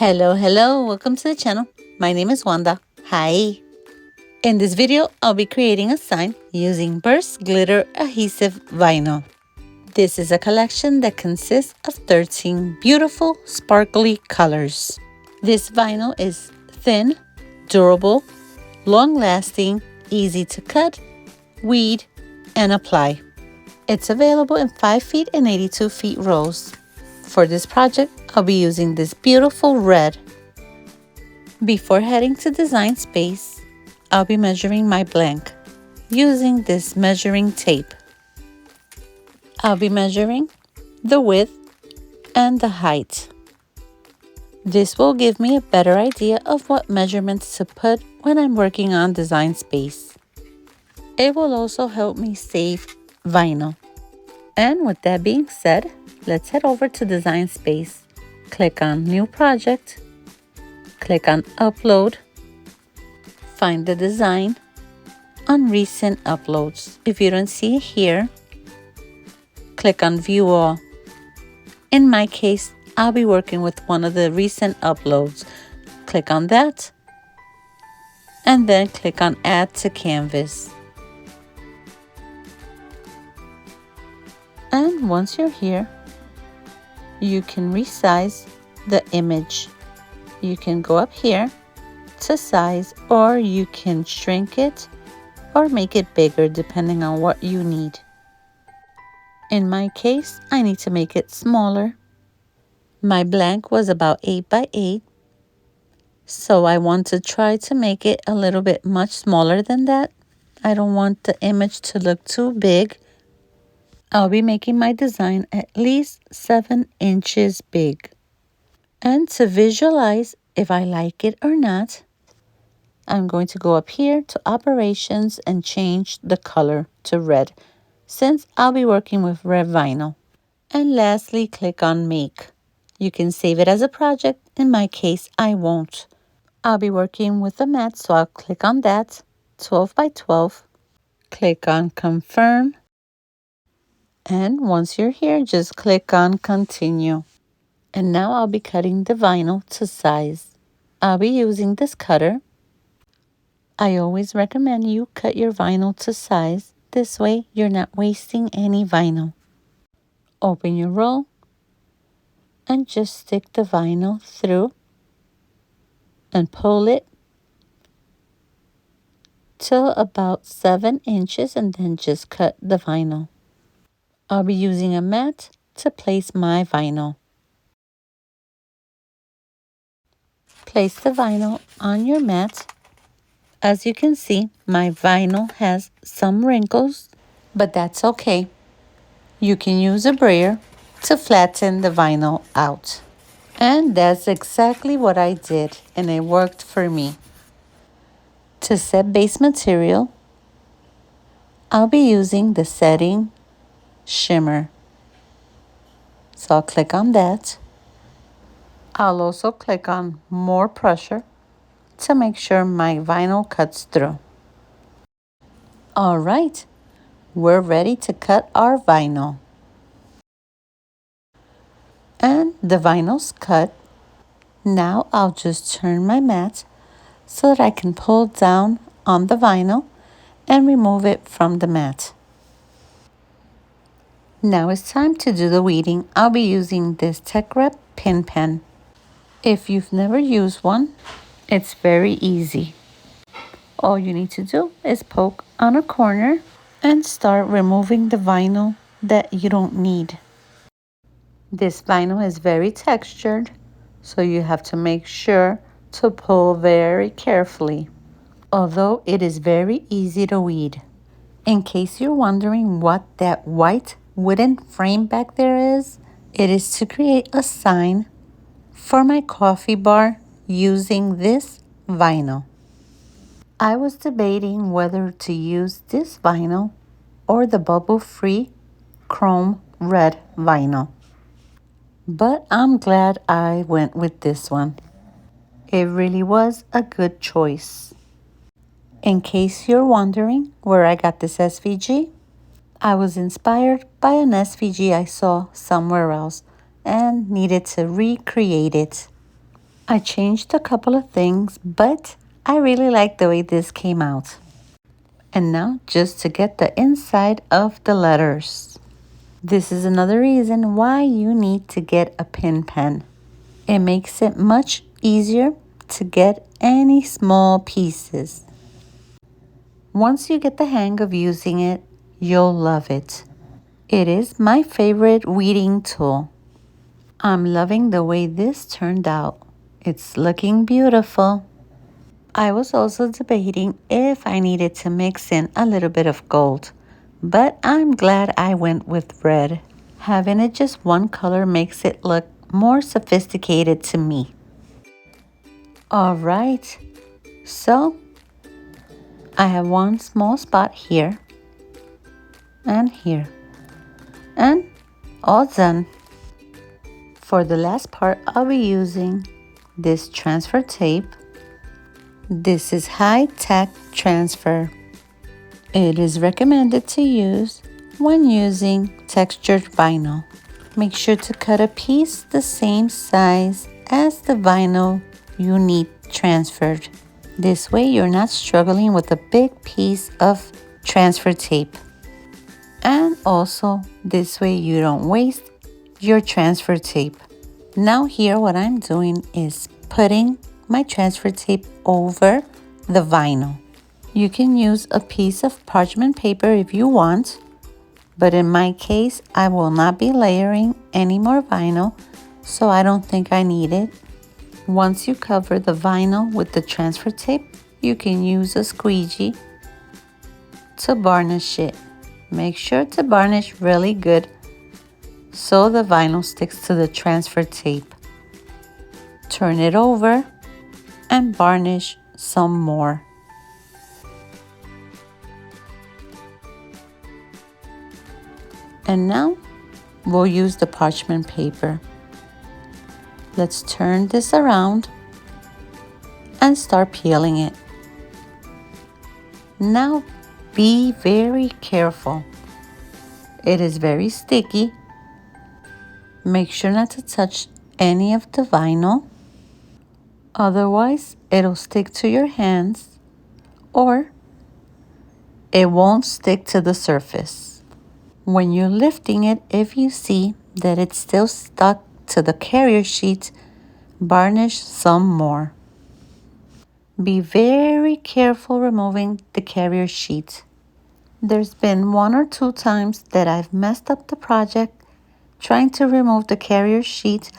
Hello, welcome to the channel. My name is Wanda. Hi. In this video, I'll be creating a sign using burst glitter adhesive vinyl. This is a collection that consists of 13 beautiful, sparkly colors. This vinyl is thin, durable, long-lasting, easy to cut, weed, and apply. It's available in 5 feet and 82 feet rolls. For this project, I'll be using this beautiful red. Before heading to Design Space, I'll be measuring my blank using this measuring tape. I'll be measuring the width and the height. This will give me a better idea of what measurements to put when I'm working on Design Space. It will also help me save vinyl. And with that being said, let's head over to Design Space. Click on New Project. Click on Upload. Find the design on Recent Uploads. If you don't see it here, click on View All. In my case, I'll be working with one of the recent uploads. Click on that and then click on Add to Canvas. And once you're here, you can resize the image. You can go up here to size, or you can shrink it or make it bigger depending on what you need. In my case, I need to make it smaller. My blank was about 8 by 8, so I want to try to make it a little bit much smaller than that. I don't want the image to look too big. I'll be making my design at least 7 inches big. And to visualize if I like it or not, I'm going to go up here to Operations and change the color to red, since I'll be working with red vinyl. And lastly, click on Make. You can save it as a project. In my case, I won't. I'll be working with a mat, so I'll click on that, 12 by 12. Click on Confirm. And once you're here, just click on Continue. And now I'll be cutting the vinyl to size. I'll be using this cutter. I always recommend you cut your vinyl to size. This way, you're not wasting any vinyl. Open your roll and just stick the vinyl through and pull it till about 7 inches and then just cut the vinyl. I'll be using a mat to place my vinyl. Place the vinyl on your mat. As you can see, my vinyl has some wrinkles, but that's okay. You can use a brayer to flatten the vinyl out. And that's exactly what I did, and it worked for me. To set base material, I'll be using the setting shimmer. So I'll click on that. I'll also click on more pressure to make sure my vinyl cuts through. All right, we're ready to cut our vinyl. And the vinyl's cut. Now I'll just turn my mat so that I can pull down on the vinyl and remove it from the mat. Now it's time to do the weeding. I'll be using this TeckWrap pin pen. If you've never used one, it's very easy. All you need to do is poke on a corner and start removing the vinyl that you don't need. This vinyl is very textured, so you have to make sure to pull very carefully, although it is very easy to weed. In case you're wondering what that white wooden frame back there is, it is to create a sign for my coffee bar using this vinyl. I was debating whether to use this vinyl or the bubble-free chrome red vinyl, but I'm glad I went with this one. It really was a good choice. In case you're wondering where I got this SVG, I was inspired by an SVG I saw somewhere else and needed to recreate it. I changed a couple of things, but I really like the way this came out. And now just to get the inside of the letters. This is another reason why you need to get a pin pen. It makes it much easier to get any small pieces. Once you get the hang of using it, you'll love it. It is my favorite weeding tool. I'm loving the way this turned out. It's looking beautiful. I was also debating if I needed to mix in a little bit of gold, but I'm glad I went with red. Having it just one color makes it look more sophisticated to me. All right, so I have one small spot here and here, and all done. For the last part, I'll be using this transfer tape. This is high-tech transfer. It is recommended to use when using textured vinyl. Make sure to cut a piece the same size as the vinyl you need transferred. This way you're not struggling with a big piece of transfer tape. And also this way you don't waste your transfer tape. Now here what I'm doing is putting my transfer tape over the vinyl. You can use a piece of parchment paper if you want, but in my case, I will not be layering any more vinyl, so I don't think I need it. Once you cover the vinyl with the transfer tape, you can use a squeegee to varnish it. Make sure to varnish really good so the vinyl sticks to the transfer tape. Turn it over and varnish some more. And now we'll use the parchment paper. Let's turn this around and start peeling it. Now be very careful. It is very sticky. Make sure not to touch any of the vinyl. Otherwise, it'll stick to your hands or it won't stick to the surface. When you're lifting it, if you see that it's still stuck to the carrier sheet, varnish some more. Be very careful removing the carrier sheet. There's been 1 or 2 times that I've messed up the project trying to remove the carrier sheet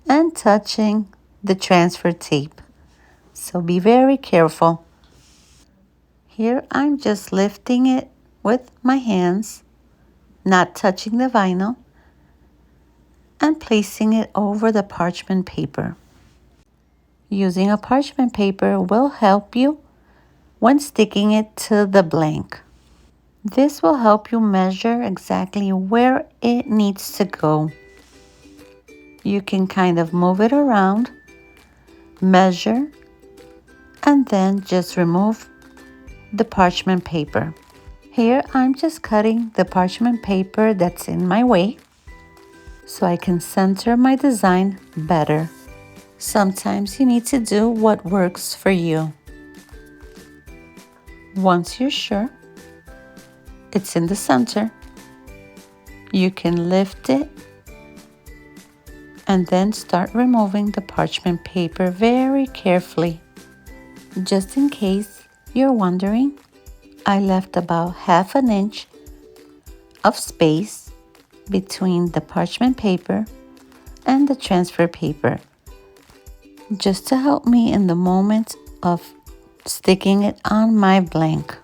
and touching the transfer tape. So be very careful. Here I'm just lifting it with my hands, not touching the vinyl, and placing it over the parchment paper. Using a parchment paper will help you when sticking it to the blank. This will help you measure exactly where it needs to go. You can kind of move it around, measure, and then just remove the parchment paper. Here I'm just cutting the parchment paper that's in my way so I can center my design better. Sometimes you need to do what works for you. Once you're sure it's in the center, you can lift it and then start removing the parchment paper very carefully. Just in case you're wondering, I left about 1/2 inch of space between the parchment paper and the transfer paper, just to help me in the moment of sticking it on my blank.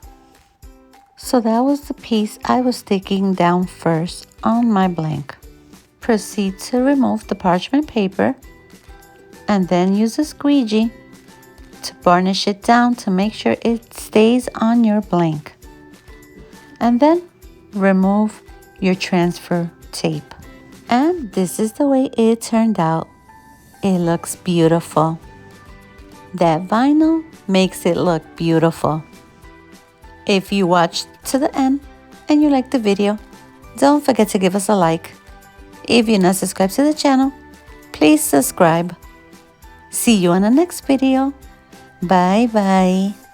So that was the piece I was sticking down first on my blank. Proceed to remove the parchment paper and then use a squeegee to varnish it down to make sure it stays on your blank. And then remove your transfer tape. And this is the way it turned out. It looks beautiful. That vinyl makes it look beautiful. If you watched to the end and you liked the video, don't forget to give us a like. If you're not subscribed to the channel, please subscribe. See you on the next video. Bye bye.